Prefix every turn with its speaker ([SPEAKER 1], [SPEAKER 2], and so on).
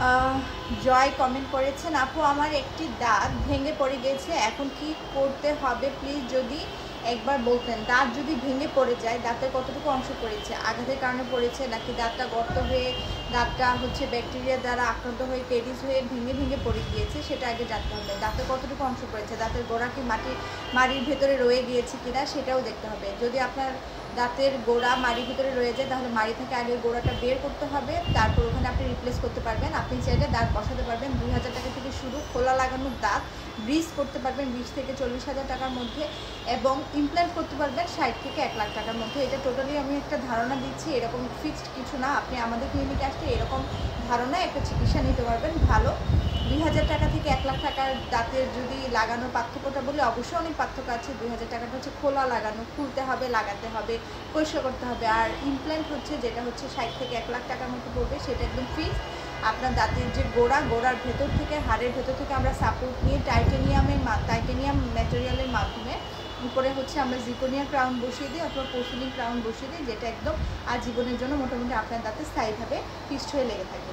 [SPEAKER 1] আহ, জয় comment করেছেন, আপু আমার একটি দাঁত ভেঙে পড়ে গেছে, এখন কি করতে হবে প্লিজ যদি একবার বলতেন। দাঁত যদি ভেঙে পড়ে যায়, দাঁতের কতটুকু অংশ পড়েছে, আঘাতের কারণে পড়েছে নাকি দাঁতটা গর্ত হয়ে দাঁতটা হচ্ছে ব্যাকটেরিয়া দ্বারা আক্রান্ত হয়ে পেডিস হয়ে ভেঙে ভেঙে পড়ে গিয়েছে, সেটা আগে জানতে হবে। দাঁতের কতটুকু অংশ পড়েছে, দাঁতের গোড়া কি মাটির ভেতরে রয়ে গিয়েছে কিনা সেটাও দেখতে হবে। যদি আপনার দাঁতের গোড়া মাড়ির ভিতরে রয়ে যায়, তাহলে মাড়ি থেকে আগে গোড়াটা বের করতে হবে, তারপর ওখানে আপনি রিপ্লেস করতে পারবেন। আপনি চাইলে দাঁত বসাতে পারবেন 2000 টাকা থেকে শুরু, খোলা লাগানোর দাঁত ব্রিজ করতে পারবেন 20 থেকে 40,000 টাকার মধ্যে, এবং ইমপ্ল্যান্ট করতে পারবেন 60 থেকে 1 লাখ টাকার মধ্যে। এটা টোটালি আমি একটা ধারণা দিচ্ছি, এরকম ফিক্সড কিছু না। আপনি আমাদের ক্লিনিকে আসলে এরকম ধারণায় একটা চিকিৎসা নিতে পারবেন ভালো। 2000 টাকা থেকে 1 লাখ টাকার দাঁতের যদি লাগানোর পার্থক্যটা বলে, অবশ্যই অনেক পার্থক্য আছে। 2000 টাকাটা হচ্ছে খোলা লাগানো, খুলতে হবে, লাগাতে হবে, পরিষ্কার করতে হবে। আর ইমপ্ল্যান্ট হচ্ছে যেটা হচ্ছে 60 থেকে 1 লাখ টাকার মতো পড়বে, সেটা একদম ফিক্সড। আপনার দাঁতের যে গোড়ার ভেতর থেকে, হাড়ের ভেতর থেকে আমরা সাপোর্ট নিয়ে টাইটেনিয়াম ম্যাটেরিয়ালের মাধ্যমে উপরে হচ্ছে আমরা জিরকোনিয়া ক্রাউন বসিয়ে দিই অথবা পোর্সিলিন ক্রাউন বসিয়ে দিই, যেটা একদম আজীবনের জন্য মোটামুটি আপনার দাঁতে স্থায়ীভাবে ফিক্সড হয়ে লেগে থাকে।